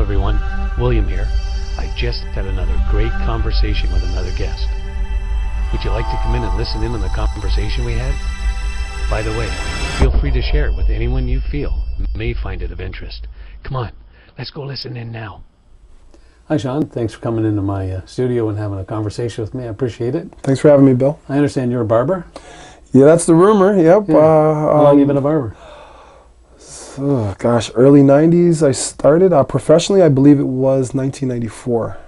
everyone, William here. I just had another great conversation with another guest. Would you like to come in and listen in on the conversation we had? By the way, feel free to share it with anyone you feel may find it of interest. Come on, let's go listen in now. Hi Sean, thanks for coming into my studio and having a conversation with me. I appreciate it. Thanks for having me, Bill. I understand you're a barber? Yeah, that's the rumor, yep. Yeah. How long have you been a barber? Gosh, early 90s I started. Professionally, I believe it was 1994.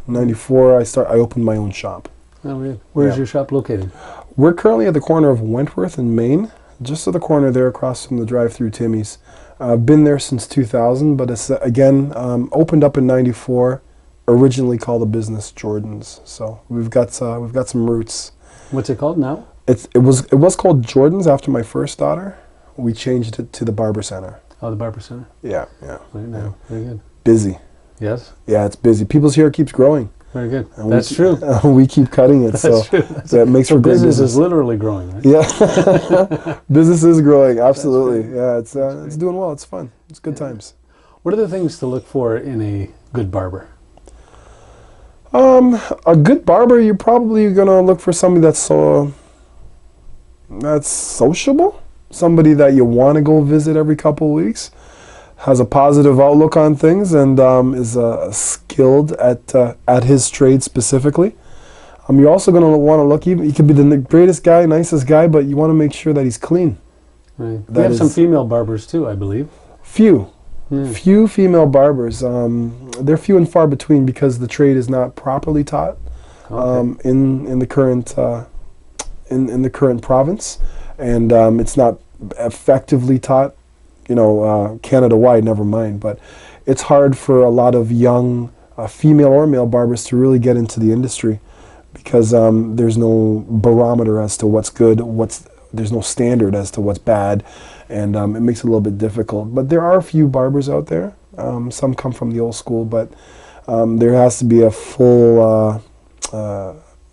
94, I opened my own shop. Oh, really? Where's your shop located? We're currently at the corner of Wentworth and Maine, just at the corner there across from the drive-through Timmy's. I've been there since 2000, but it's, again, opened up in 94, originally called the business Jordan's. So we've got some roots. What's it called now? It was called Jordan's after my first daughter. We changed it to the Barber Center. Oh, the Barber Center? Yeah. Right now. Yeah. Very good. Busy. Yes? Yeah, it's busy. People's hair keeps growing. Very good. And That's true. We keep cutting it. That's true. It makes for great business is literally growing, right? Yeah. Business is growing, absolutely. Yeah, it's doing well. It's fun. It's good times. What are the things to look for in a good barber? A good barber, you're probably going to look for somebody that's sociable, somebody that you want to go visit every couple of weeks, has a positive outlook on things, and is skilled at his trade specifically. You're also going to want to look, he could be the greatest guy, nicest guy, but you want to make sure that he's clean. Right. We have some female barbers too, I believe. Few female barbers. They're few and far between because the trade is not properly taught in the current in the current province, and it's not effectively taught, Canada-wide, never mind. But it's hard for a lot of young female or male barbers to really get into the industry because there's no barometer as to what's good, there's no standard as to what's bad, and it makes it a little bit difficult. But there are a few barbers out there. Some come from the old school, but there has to be a full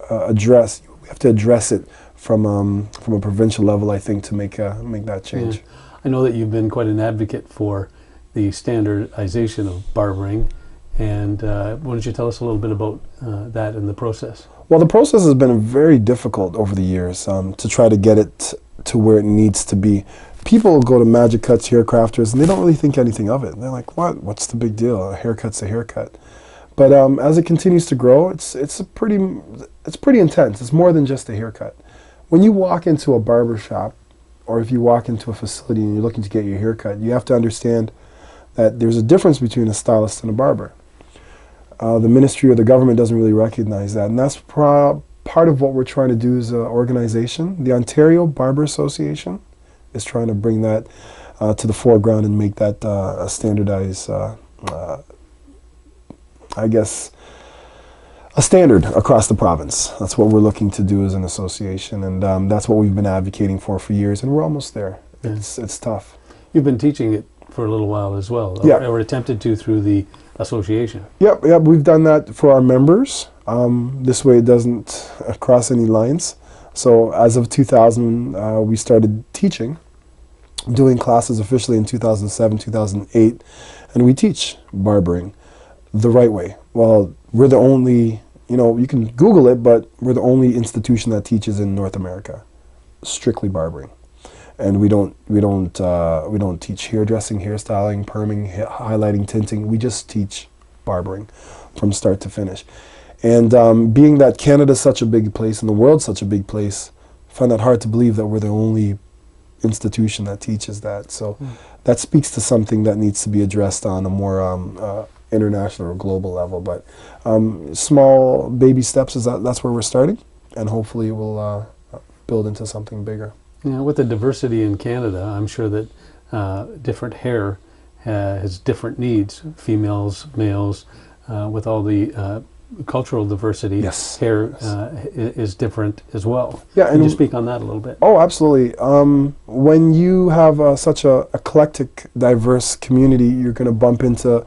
address. We have to address it from a provincial level, I think, to make that change. Yeah. I know that you've been quite an advocate for the standardization of barbering, and why don't you tell us a little bit about that and the process? Well, the process has been very difficult over the years to try to get it to where it needs to be. People go to Magic Cuts, hair crafters, and they don't really think anything of it. They're like, "What? What's the big deal? A haircut's a haircut." But as it continues to grow, it's pretty intense. It's more than just a haircut. When you walk into a barber shop, or if you walk into a facility and you're looking to get your haircut, you have to understand that there's a difference between a stylist and a barber. The ministry or the government doesn't really recognize that, and that's part of what we're trying to do as an organization. The Ontario Barber Association is trying to bring that to the foreground and make that a standardized, a standard across the province. That's what we're looking to do as an association, and that's what we've been advocating for years, and we're almost there. Yeah. It's tough. You've been teaching it for a little while as well, yeah. or attempted to through the association. Yep, we've done that for our members. This way it doesn't cross any lines. So as of 2000, we started teaching, doing classes officially in 2007, 2008, and we teach barbering the right way. Well, we're the only, you can Google it, but we're the only institution that teaches in North America, strictly barbering. And we don't teach hairdressing, hairstyling, perming, highlighting, tinting. We just teach barbering from start to finish. And being that Canada's such a big place and the world's such a big place, I find that hard to believe that we're the only institution that teaches that. So that speaks to something that needs to be addressed on a more international or global level. But small baby steps, that's where we're starting, and hopefully we'll build into something bigger. Yeah, with the diversity in Canada, I'm sure that different hair has different needs, females, males, with all the cultural diversity. Yes. Hair is different as well. Yeah, Can you speak on that a little bit? Oh, absolutely. When you have such a eclectic, diverse community, you're going to bump into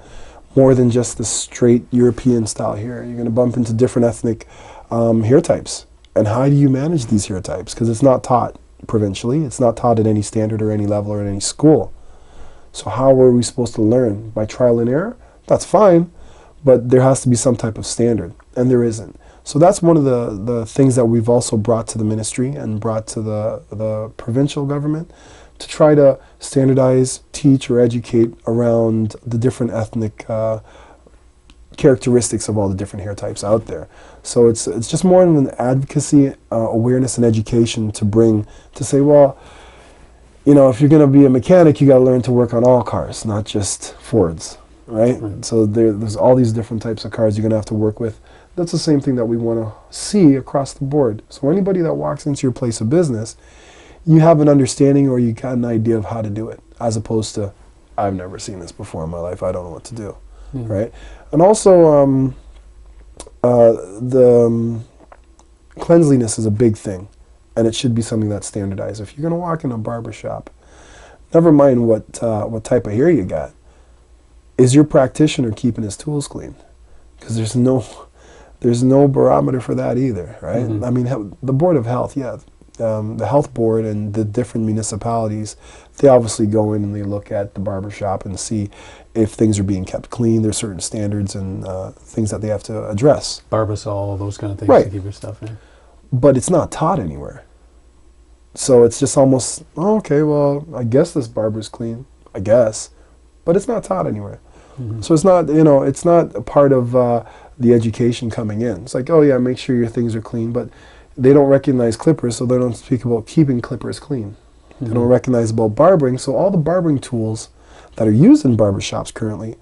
more than just the straight European style hair. You're going to bump into different ethnic hair types. And how do you manage these hair types? Because it's not taught provincially. It's not taught at any standard or any level or at any school. So how are we supposed to learn? By trial and error? That's fine, but there has to be some type of standard, and there isn't. So that's one of the things that we've also brought to the ministry and brought to the provincial government, to try to standardize, teach, or educate around the different ethnic characteristics of all the different hair types out there. So it's just more of an advocacy, awareness, and education to bring, to say, well, you know, if you're going to be a mechanic, you got to learn to work on all cars, not just Fords, right? So there's all these different types of cars you're going to have to work with. That's the same thing that we want to see across the board. So anybody that walks into your place of business, you have an understanding or you got an idea of how to do it, as opposed to, I've never seen this before in my life, I don't know what to do, right? And also, the cleanliness is a big thing, and it should be something that's standardized. If you're going to walk in a barber shop, never mind what type of hair you got, is your practitioner keeping his tools clean? Because there's no barometer for that either, right? I mean, the Board of Health, the health board and the different municipalities, they obviously go in and they look at the barber shop and see if things are being kept clean. There's certain standards and things that they have to address. Barbasol, those kind of things to keep your stuff in. But it's not taught anywhere. So it's just almost, oh, okay, well, I guess this barber's clean, I guess. But it's not taught anywhere. So it's not, you know, it's not a part of the education coming in. It's like, oh yeah, make sure your things are clean, but they don't recognize clippers, so they don't speak about keeping clippers clean. They don't recognize about barbering, so all the barbering tools that are used in barbershops currently,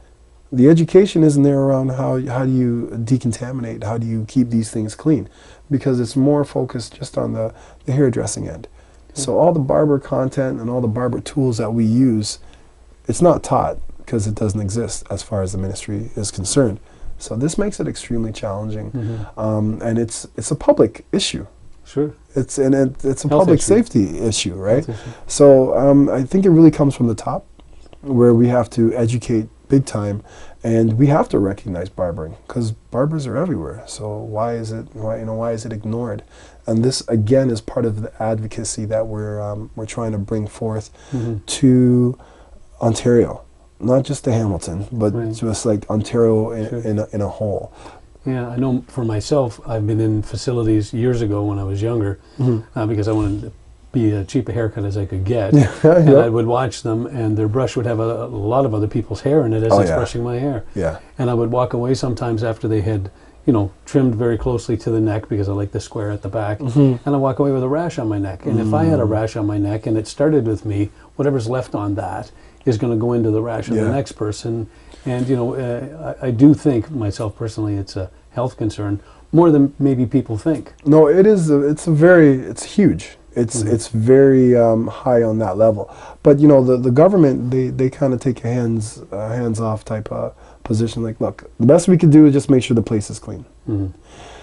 the education isn't there around how do you decontaminate, how do you keep these things clean, because it's more focused just on the hairdressing end. So all the barber content and all the barber tools that we use, it's not taught because it doesn't exist as far as the ministry is concerned. So this makes it extremely challenging, and it's a public issue. Sure. It's a public safety issue, right? So I think it really comes from the top, where we have to educate big time, and we have to recognize barbering, because barbers are everywhere. So why is it ignored? And this again is part of the advocacy that we're trying to bring forth to Ontario. Not just to Hamilton, but just like Ontario in a whole. Yeah, I know for myself, I've been in facilities years ago when I was younger, because I wanted to be as cheap a haircut as I could get. And I would watch them, and their brush would have a lot of other people's hair in it as it's brushing my hair. And I would walk away sometimes after they had, you know, trimmed very closely to the neck, because I like the square at the back, and I walk away with a rash on my neck. And if I had a rash on my neck and it started with me, whatever's left on that is going to go into the rash of the next person. And, you know, I do think, myself personally, it's a health concern, more than maybe people think. No, it is. It's huge. It's very high on that level. But, you know, the government, they kind of take a hands-off type of position. Like, look, the best we could do is just make sure the place is clean.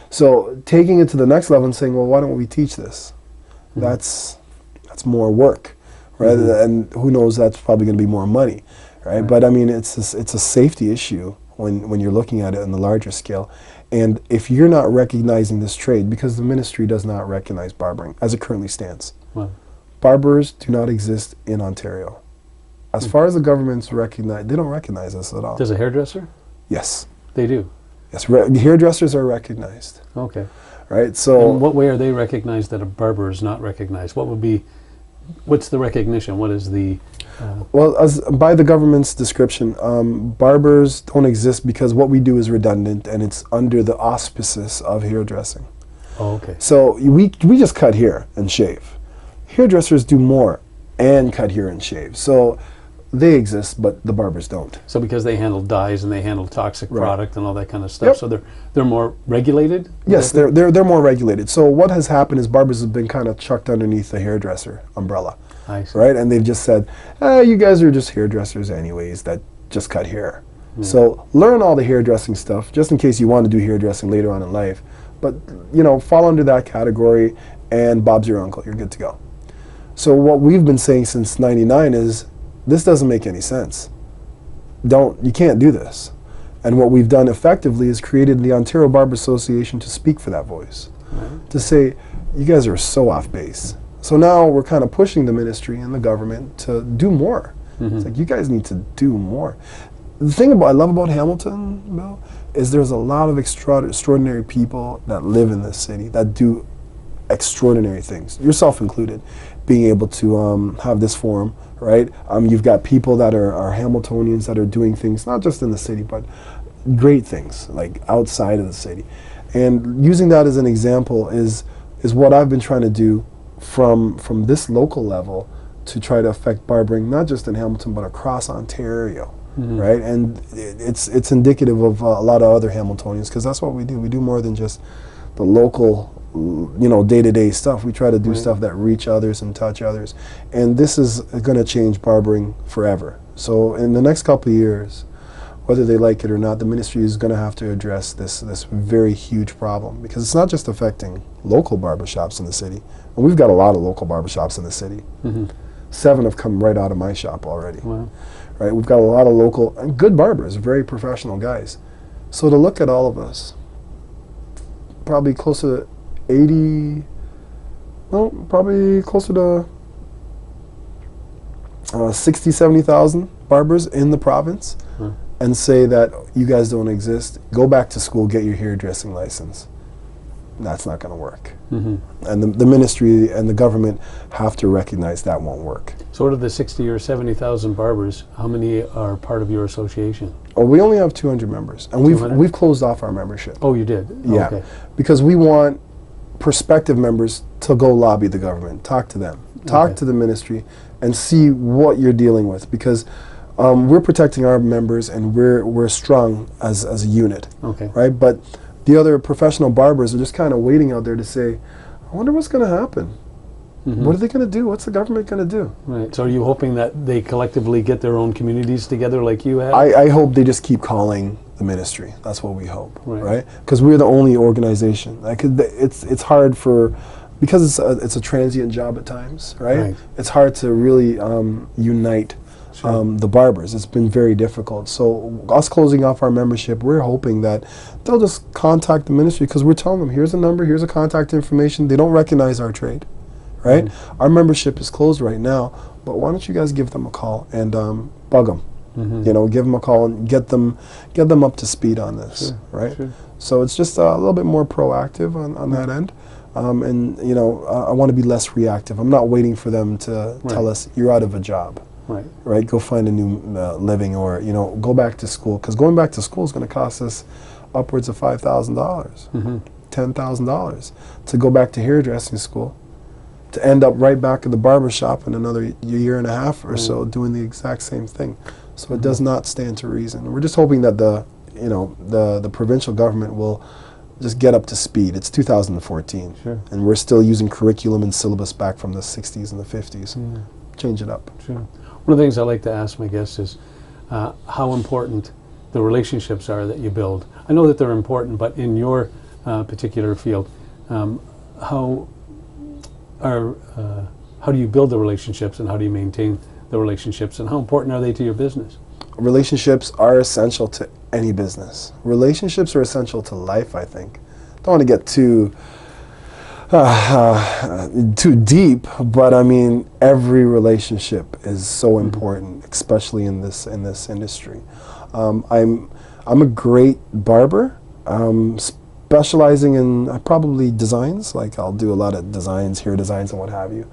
So taking it to the next level and saying, well, why don't we teach this? That's more work. Right, and who knows, that's probably going to be more money, right? But I mean, it's a safety issue when you're looking at it on the larger scale. And if you're not recognizing this trade, because the ministry does not recognize barbering as it currently stands. Barbers do not exist in Ontario. As far as the government's recognize, they don't recognize us at all. Does a hairdresser? Yes. They do? Yes, hairdressers are recognized. Okay. Right, so... In what way are they recognized that a barber is not recognized? What's the recognition? What is the... Well, by the government's description, barbers don't exist because what we do is redundant and it's under the auspices of hairdressing. Oh, okay. So we just cut hair and shave. Hairdressers do more and cut hair and shave. So they exist, but the barbers don't. So because they handle dyes and they handle toxic product and all that kind of stuff, so they're more regulated? Yes, they're more regulated. So what has happened is barbers have been kind of chucked underneath the hairdresser umbrella, right? And they've just said, you guys are just hairdressers anyways that just cut hair. So learn all the hairdressing stuff just in case you want to do hairdressing later on in life. But, you know, fall under that category and Bob's your uncle, you're good to go. So what we've been saying since '99 is, this doesn't make any sense. You can't do this. And what we've done effectively is created the Ontario Barber Association to speak for that voice. To say, you guys are so off base. So now we're kind of pushing the ministry and the government to do more. It's like, you guys need to do more. the thing I love about Hamilton, Bill, is there's a lot of extraordinary people that live in this city that do extraordinary things, yourself included, being able to have this forum, right? You've got people that are Hamiltonians that are doing things not just in the city, but great things like outside of the city. And using that as an example is what I've been trying to do from this local level to try to affect barbering, not just in Hamilton, but across Ontario. Mm-hmm. Right, and it's indicative of a lot of other Hamiltonians, because that's what we do. We do more than just the local, day-to-day stuff. We try to do stuff that reach others and touch others, and this is going to change barbering forever. So in the next couple of years, whether they like it or not, the ministry is going to have to address this very huge problem, because it's not just affecting local barbershops in the city. And we've got a lot of local barbershops in the city. Mm-hmm. 7 have come right out of my shop already. Wow. Right, we've got a lot of local and good barbers, very professional guys. So to look at all of us, probably close to 80, well, probably closer to 60, 70,000 barbers in the province, and say that you guys don't exist, go back to school, get your hairdressing license. That's not going to work. Mm-hmm. And the ministry and the government have to recognize that won't work. So out of the 60 or 70,000 barbers, how many are part of your association? Oh, we only have 200 members, and we've closed off our membership. Oh, you did? Yeah, okay. Because we want prospective members to go lobby the government, talk to them, talk to the ministry, and see what you're dealing with, because we're protecting our members, and we're strong as a unit. Okay. Right, but the other professional barbers are just kind of waiting out there to say, I wonder what's going to happen. Mm-hmm. What are they going to do? What's the government going to do? Right. So are you hoping that they collectively get their own communities together like you have? I hope they just keep calling the ministry. That's what we hope, right? Because we're the only organization. It's hard because it's a transient job at times, right? It's hard to really unite the barbers. It's been very difficult. So us closing off our membership, we're hoping that they'll just contact the ministry, because we're telling them, here's a number, here's a contact information. They don't recognize our trade, right? Mm-hmm. Our membership is closed right now, but why don't you guys give them a call and bug them? Mm-hmm. Give them a call and get them up to speed on this, right? Sure. So it's just a little bit more proactive on that end. And I want to be less reactive. I'm not waiting for them to tell us you're out of a job. Right. Go find a new living, or go back to school, because going back to school is going to cost us upwards of $5,000, $10,000 to go back to hairdressing school, to end up right back at the barber shop in another year and a half or so doing the exact same thing. So it does not stand to reason. We're just hoping that the provincial government will just get up to speed. It's 2014, and we're still using curriculum and syllabus back from the 60s and the 50s. Change it up. Sure. One of the things I like to ask my guests is how important the relationships are that you build. I know that they're important, but in your particular field, how do you build the relationships, and how do you maintain the relationships, and how important are they to your business? Relationships are essential to any business. Relationships are essential to life, I think. Don't want to get too deep, but I mean, every relationship is so important, especially in this industry. I'm a great barber, specializing in probably designs. Like, I'll do a lot of designs, hair designs and what have you.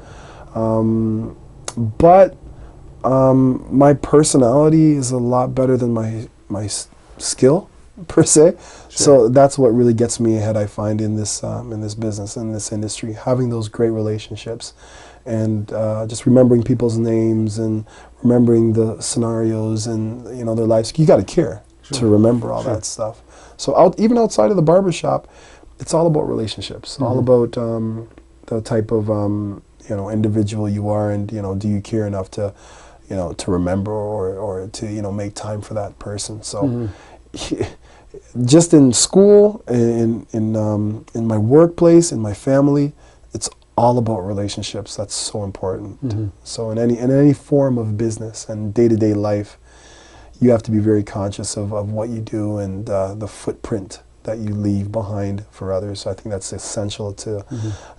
But my personality is a lot better than my skill, per se. So that's what really gets me ahead, I find, in this business, in this industry, having those great relationships, and just remembering people's names and remembering the scenarios and their lives. You got to care to remember all that stuff. So even outside of the barbershop, it's all about relationships, all about the type of individual you are, and do you care enough to to remember or to make time for that person. So. Just in school, in my workplace, in my family, it's all about relationships. That's so important. So in any form of business and day-to-day life, you have to be very conscious of what you do and the footprint that you leave behind for others. So I think that's essential to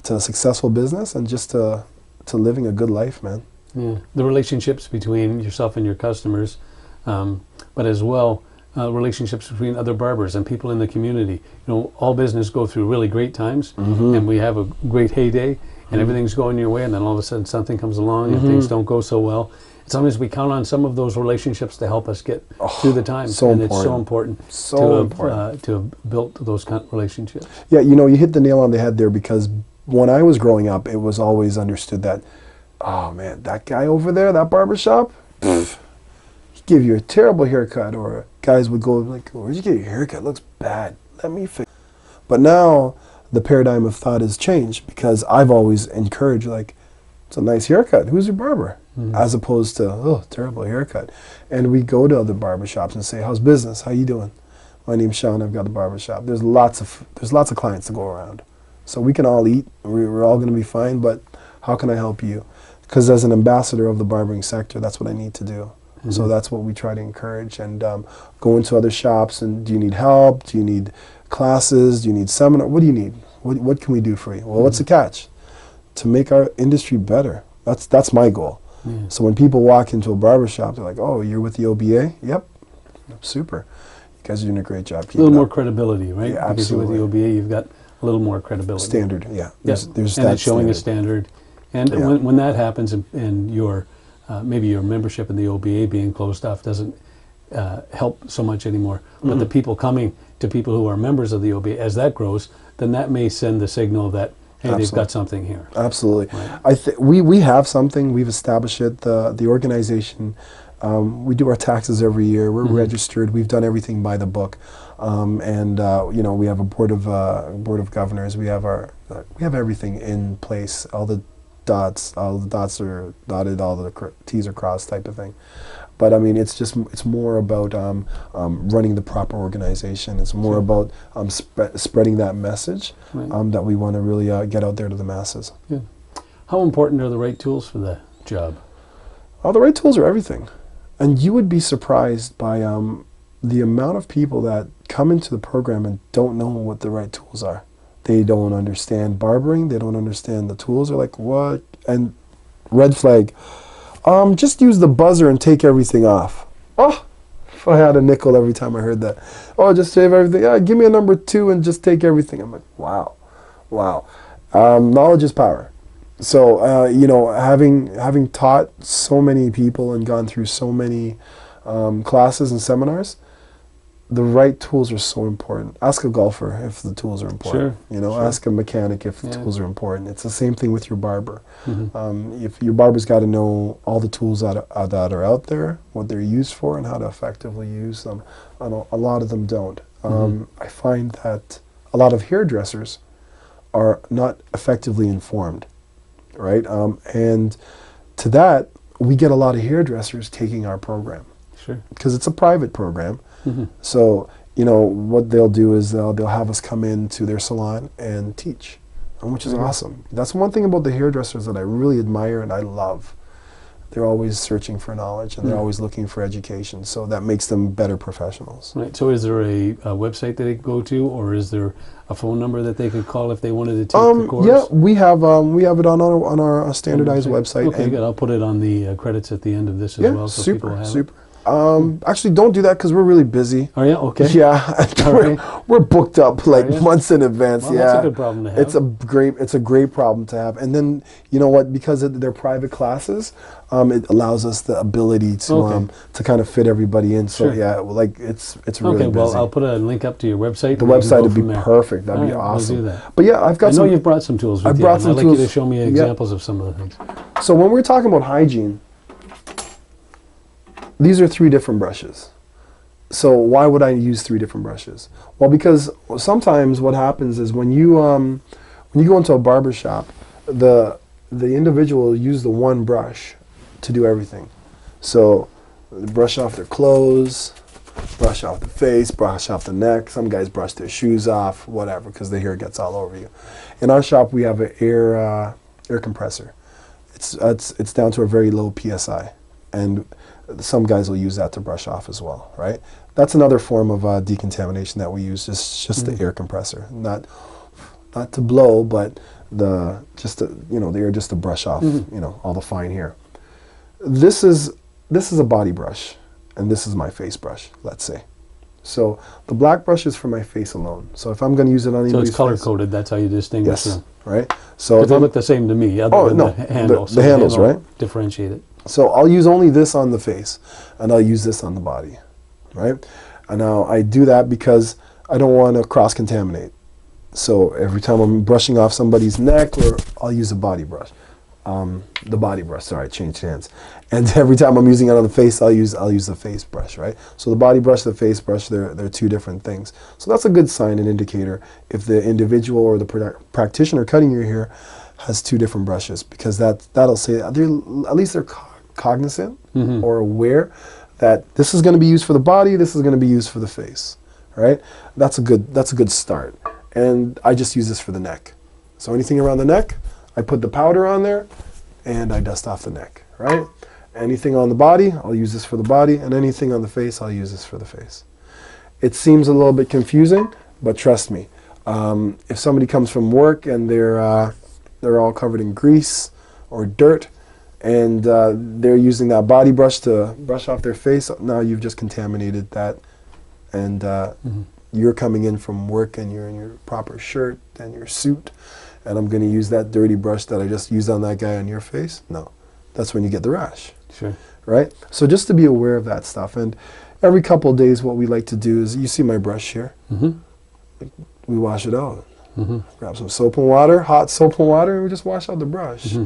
a successful business and just to living a good life, man. Yeah, the relationships between yourself and your customers. but as well relationships between other barbers and people in the community. You know, all business go through really great times, and we have a great heyday, and everything's going your way, and then all of a sudden something comes along and things don't go so well. And sometimes we count on some of those relationships to help us get through the times, and it's so important to have built those kind of relationships. Yeah, you know, you hit the nail on the head there, because when I was growing up, it was always understood that, oh man, that guy over there, that barbershop, he give you a terrible haircut, or guys would go like, where'd you get your haircut? It looks bad. Let me fix it. But now the paradigm of thought has changed, because I've always encouraged, like, it's a nice haircut. Who's your barber? As opposed to, oh, terrible haircut. And we go to other barbershops and say, how's business? How you doing? My name's Sean. I've got a barbershop. There's lots of clients to go around. So we can all eat. We're all going to be fine. But how can I help you? Because as an ambassador of the barbering sector, that's what I need to do. So that's what we try to encourage, and go into other shops. And do you need help? Do you need classes? Do you need seminar? What do you need? What can we do for you? Well, what's the catch? To make our industry better. That's my goal. So when people walk into a barbershop, they're like, oh, you're with the OBA? Yep. Super. You guys are doing a great job. A little more credibility, right? Yeah, because you're with the OBA, you've got a little more credibility. Standard, yeah. There's and that it's showing standard. a standard. And when that happens, and your maybe your membership in the OBA being closed off doesn't help so much anymore, but the people coming to people who are members of the OBA, as that grows, then that may send the signal that, hey, they've got something here. Absolutely. Right. We have something. We've established it. The organization, we do our taxes every year. We're registered. We've done everything by the book. And you know, we have a board of governors. We have everything in place. All the dots are dotted, all the T's are crossed, type of thing. But I mean, it's more about running the proper organization. It's more about spreading that message that we want to really get out there to the masses. Yeah. How important are the right tools for the job? Oh, the right tools are everything. And you would be surprised by the amount of people that come into the program and don't know what the right tools are. They don't understand barbering. They don't understand the tools. They're like, what? And red flag. Just use the buzzer and take everything off. Oh, if I had a nickel every time I heard that. Oh, just save everything. Yeah, give me a number 2 and just take everything. I'm like, wow. Knowledge is power. So, you know, having taught so many people and gone through so many classes and seminars, the right tools are so important. Ask a golfer if the tools are important. You know, ask a mechanic if the tools are important. It's the same thing with your barber. If your barber's got to know all the tools that are out there, what they're used for, and how to effectively use them. A lot of them don't. I find that a lot of hairdressers are not effectively informed, right? And to that, we get a lot of hairdressers taking our program. Because it's a private program. So, you know, what they'll do is they'll have us come into their salon and teach, which is awesome. That's one thing about the hairdressers that I really admire and I love. They're always searching for knowledge, and they're always looking for education, so that makes them better professionals. Right. So is there a website that they go to, or is there a phone number that they could call if they wanted to take the course? Yeah, we have it on our standardized website. Okay, good. I'll put it on the credits at the end of this as well, so people have it. Actually, don't do that because we're really busy. Oh yeah, okay. Yeah, we're booked up like months in advance. Well, that's a good problem to have. It's a great problem to have. And then you know what? Because they're private classes, it allows us the ability to kind of fit everybody in. So yeah, like it's really busy. Well, I'll put a link up to your website. The website would be perfect. That'd be awesome. We'll do that. But yeah, I know you've brought some tools with you. I'd like you to show me examples of some of the things. So when we're talking about hygiene, these are 3 different brushes. So why would I use 3 different brushes? Well, because sometimes what happens is when you go into a barber shop, the individual will use the one brush to do everything. So they brush off their clothes, brush off the face, brush off the neck. Some guys brush their shoes off, whatever, because the hair gets all over you. In our shop, we have an air compressor. It's down to a very low PSI, and some guys will use that to brush off as well, right? That's another form of decontamination that we use, just the air compressor, not to blow, but the air just to brush off, you know, all the fine hair. This is a body brush, and this is my face brush, let's say. So the black brush is for my face alone. So if I'm going to use it on anybody's So it's color face, coded. That's how you distinguish yes, them. right? So Because they look the same to me, other than no, the handle. the handles, right? Differentiate it. So I'll use only this on the face, and I'll use this on the body, right? And now I do that because I don't want to cross-contaminate. So every time I'm brushing off somebody's neck, or I'll use a body brush. The body brush, sorry, changed hands. And every time I'm using it on the face, I'll use the face brush, right? So the body brush, the face brush, they're two different things. So that's a good sign, an indicator, if the individual or the practitioner cutting your hair has two different brushes, because that'll say at least they're cognizant or aware that this is going to be used for the body, this is going to be used for the face, right? That's a good start. And I just use this for the neck. So anything around the neck, I put the powder on there and I dust off the neck, right? Anything on the body, I'll use this for the body, and anything on the face, I'll use this for the face. It seems a little bit confusing, but trust me, if somebody comes from work and they're all covered in grease or dirt, and they're using that body brush to brush off their face, now you've just contaminated that, and you're coming in from work and you're in your proper shirt and your suit, and I'm going to use that dirty brush that I just used on that guy on your face? No. That's when you get the rash. Sure. Right? So just to be aware of that stuff. And every couple of days what we like to do is, you see my brush here? We wash it out. Grab some soap and water, hot soap and water, and we just wash out the brush.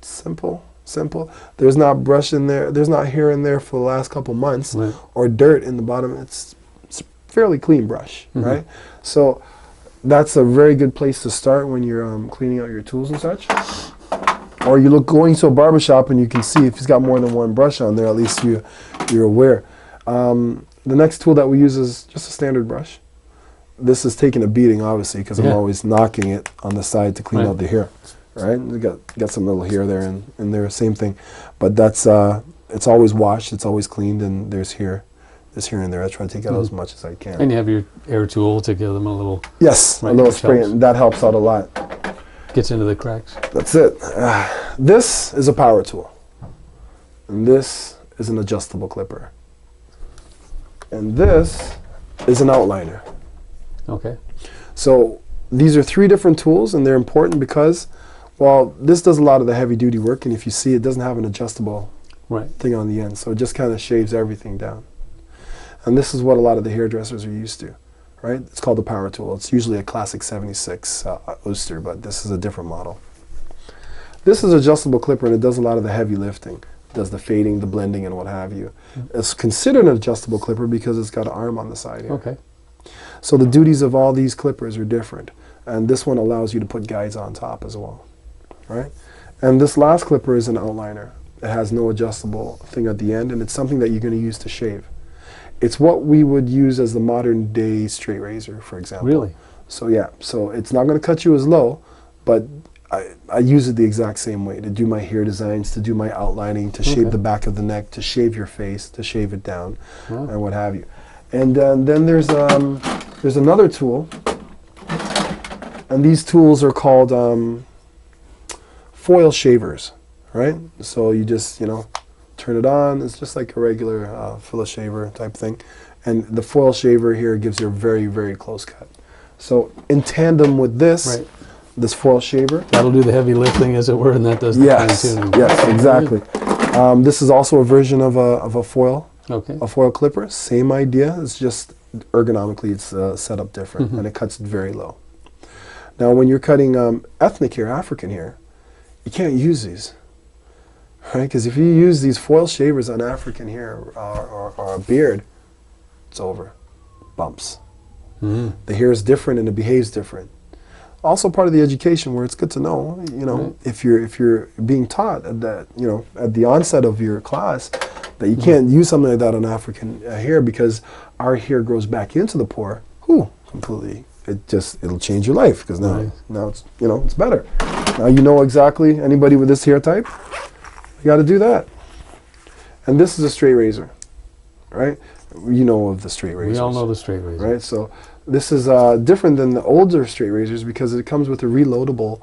Simple, simple. There's not brush in there, there's not hair in there for the last couple months, right, or dirt in the bottom. It's fairly clean brush, right? So that's a very good place to start when you're cleaning out your tools and such. Or you going to a barbershop and you can see if he's got more than one brush on there, at least you're aware. The next tool that we use is just a standard brush. This is taking a beating, obviously, because I'm always knocking it on the side to clean out the hair. Right? We got some little hair there and there, same thing. But that's it's always washed, it's always cleaned, and there's here and there. I try to take out as much as I can. And you have your air tool to give them a little... Yes, a little spray, and that helps out a lot. Gets into the cracks. That's it. This is a power tool. And this is an adjustable clipper. And this is an outliner. Okay. So these are three different tools, and they're important because, well, this does a lot of the heavy duty work, and if you see, it doesn't have an adjustable thing on the end. So it just kind of shaves everything down. And this is what a lot of the hairdressers are used to. Right? It's called the power tool. It's usually a classic 76 Oyster, but this is a different model. This is an adjustable clipper, and it does a lot of the heavy lifting. It does the fading, the blending, and what have you. It's considered an adjustable clipper because it's got an arm on the side here. Okay. So the duties of all these clippers are different, and this one allows you to put guides on top as well. Right? And this last clipper is an outliner. It has no adjustable thing at the end, and it's something that you're going to use to shave. It's what we would use as the modern day straight razor, for example. Really? So yeah, so it's not going to cut you as low, but I use it the exact same way to do my hair designs, to do my outlining, to shave the back of the neck, to shave your face, to shave it down, and what have you. And then there's another tool, and these tools are called foil shavers, right? So you just, turn it on. It's just like a regular filler shaver type thing. And the foil shaver here gives you a very, very close cut. So in tandem with this, this foil shaver. That'll do the heavy lifting, as it were, and that does the fine-tuning. Yes, exactly. This is also a version of a foil. Okay. A foil clipper. Same idea. It's just ergonomically it's set up different, and it cuts very low. Now when you're cutting ethnic hair, African hair, you can't use these. Right, because if you use these foil shavers on African hair or a beard, it's over. Bumps. The hair is different and it behaves different. Also part of the education where it's good to know, if you're being taught at that, at the onset of your class, that you can't use something like that on African hair because our hair grows back into the pore. Completely. It'll change your life because now it's it's better. Now you know exactly anybody with this hair type. You got to do that. And this is a straight razor, right? You know of the straight razors. We all know the straight razor. Right? So this is different than the older straight razors because it comes with a reloadable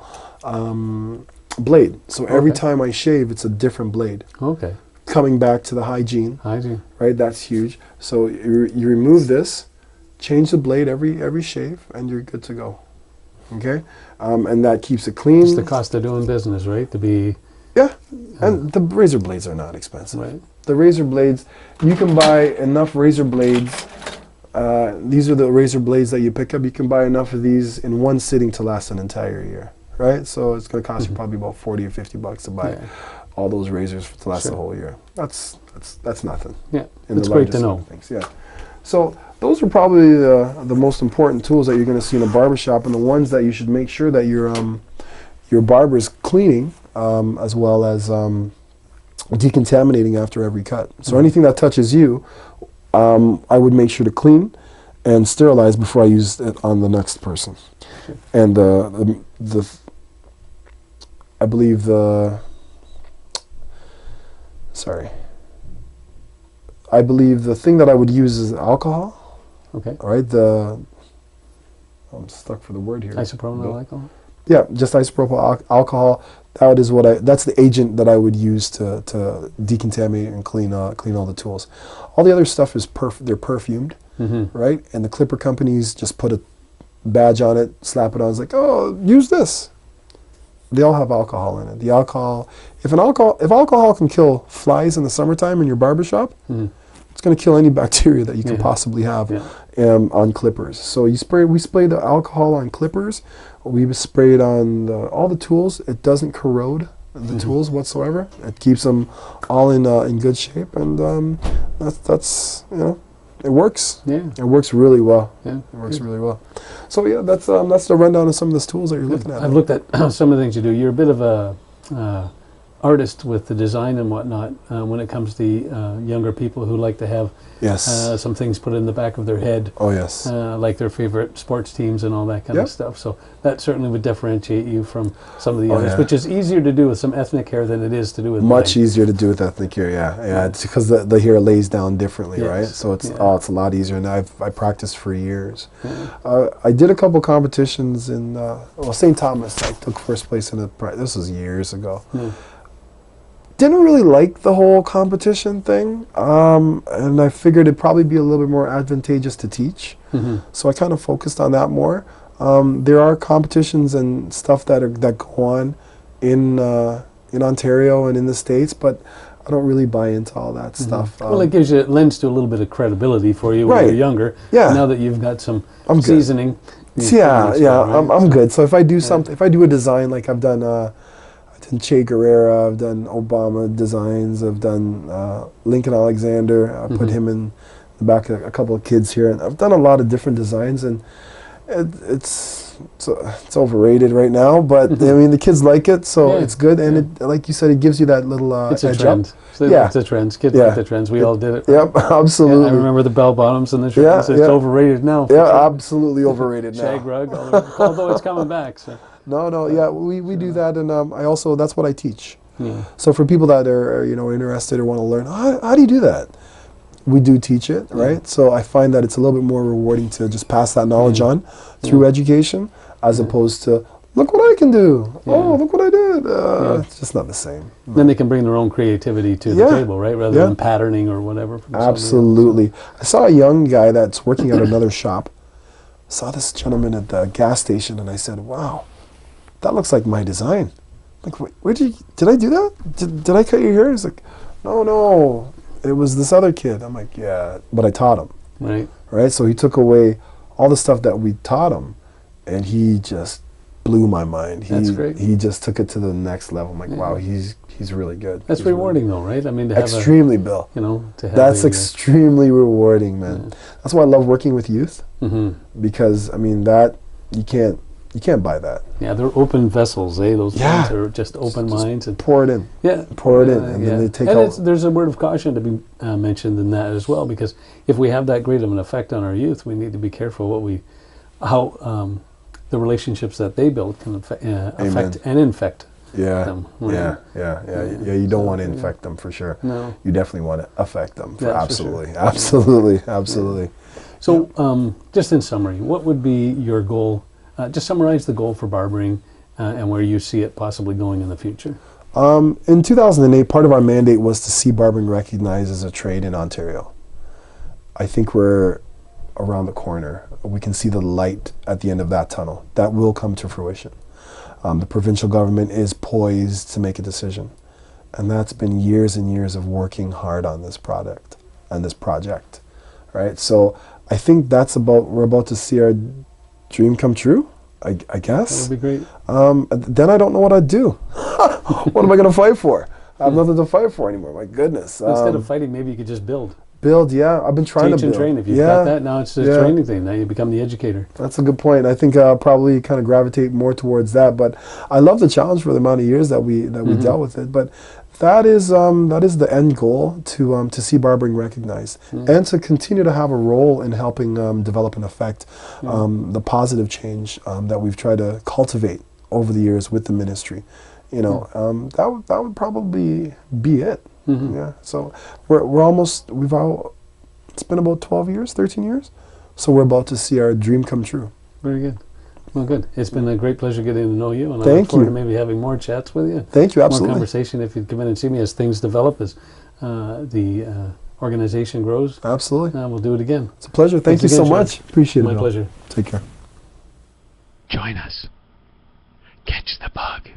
blade. So every time I shave, it's a different blade. Okay. coming back to the hygiene, right? That's huge. So you remove this, change the blade every shave, and you're good to go. Okay, and that keeps it clean. It's the cost of doing business, right? To be and the razor blades are not expensive. right. The razor blades, you can buy enough razor blades. These are the razor blades that you pick up. You can buy enough of these in one sitting to last an entire year, right? So it's going to cost you probably about $40 or $50 to buy all those razors to last the whole year. That's nothing. Yeah, it's great to know. Things. Yeah. So those are probably the most important tools that you're going to see in a barbershop, and the ones that you should make sure that your barber is cleaning, as well as decontaminating after every cut. So anything that touches you, I would make sure to clean and sterilize before I use it on the next person. And I believe the thing that I would use is alcohol. Okay. All right. I'm stuck for the word here. Isopropyl alcohol. Yeah, just isopropyl alcohol. That's the agent that I would use to decontaminate and clean all the tools. All the other stuff is they're perfumed, right? And the clipper companies just put a badge on it, slap it on. It's like, oh, use this. They all have alcohol in it. The alcohol, if alcohol can kill flies in the summertime in your barbershop, it's going to kill any bacteria that you can possibly have on clippers. So we spray the alcohol on clippers. We spray it on all the tools. It doesn't corrode the tools whatsoever. It keeps them all in good shape, and that's it works. Yeah, it works really well. Yeah, it works really well. So yeah, that's the rundown of some of the tools that you're looking at. I've looked at some of the things you do. You're a bit of a artist with the design and whatnot when it comes to younger people who like to have some things put in the back of their head. Oh yes, like their favorite sports teams and all that kind of stuff. So that certainly would differentiate you from some of the others, which is easier to do with some ethnic hair than it is to do with much easier to do with ethnic hair. Yeah. It's because the hair lays down differently, right? So it's a lot easier. And I practiced for years. I did a couple competitions in St. Thomas. I took first place in this was years ago. Didn't really like the whole competition thing, and I figured it'd probably be a little bit more advantageous to teach. So I kind of focused on that more. There are competitions and stuff that go on in Ontario and in the States, but I don't really buy into all that stuff. Well, it lends to a little bit of credibility for you when you're younger. Yeah. Now that you've got some seasoning. I'm good. So if I do something, if I do a design like I've done. Che Guevara, I've done Obama designs, I've done Lincoln Alexander, I put him in the back of a couple of kids here, and I've done a lot of different designs, and it's overrated right now, but I mean the kids like it, so it's good, and it, like you said, it gives you that little it's a edge trend. up. So it's a trend. Kids like the trends. We all did it. Yep, absolutely. I remember the bell bottoms and the shirts. It's overrated now. Yeah, absolutely overrated now. Shag rug, although it's coming back. So. No, we do that, and I also, that's what I teach. So for people that are interested or want to learn, how do you do that? We do teach it, right? So I find that it's a little bit more rewarding to just pass that knowledge on through education, as opposed to, look what I can do. Oh, look what I did. It's just not the same. Then they can bring their own creativity to the table, right? Rather than patterning or whatever. Absolutely. I saw a young guy that's working at another shop. I saw this gentleman at the gas station, and I said, wow, that looks like my design. Like, did I do that? Did I cut your hair? He's like, no, it was this other kid. I'm like, yeah, but I taught him. Right? So he took away all the stuff that we taught him, and he just blew my mind. That's great. He just took it to the next level. I'm like, wow, he's really good. That's rewarding though, right? I mean, to have extremely, Bill. To have that's extremely rewarding, man. That's why I love working with youth, because I mean that you can't buy that. Yeah, they're open vessels, eh? Those ones are just open minds. And pour it in. Yeah. Pour it in, and then they take out. There's a word of caution to be mentioned in that as well, because if we have that great of an effect on our youth, we need to be careful how the relationships that they build can affect and infect them. Right? Yeah. You don't want to infect them for sure. No. You definitely want to affect them. Absolutely. So, just in summary, what would be your goal? Just summarize the goal for barbering and where you see it possibly going in the future. In 2008, part of our mandate was to see barbering recognized as a trade in Ontario. I think we're around the corner. We can see the light at the end of that tunnel. That will come to fruition. The provincial government is poised to make a decision. And that's been years and years of working hard on this product and this project, right? So I think we're about to see our dream come true, I guess. That would be great. Then I don't know what I'd do. What am I going to fight for? I have nothing to fight for anymore, my goodness. Instead of fighting, maybe you could just build. Build, yeah. I've been trying to build. Teach and train. If you've got that, now it's a training thing. Now you become the educator. That's a good point. I think I'll probably kind of gravitate more towards that. But I love the challenge for the amount of years that we dealt with it. But that is the end goal, to see barbering recognized and to continue to have a role in helping develop and affect the positive change that we've tried to cultivate over the years with the ministry. You know, that would probably be it. Yeah. So it's been about 12 years, 13 years. So we're about to see our dream come true. Very good. Well, good. It's been a great pleasure getting to know you, and I Thank look forward you. to maybe having more chats with you. Thank you, absolutely. More conversation if you'd come in and see me as things develop, as the organization grows. Absolutely. We'll do it again. It's a pleasure. Thank you so much. Appreciate it. My pleasure. Take care. Join us. Catch the bug.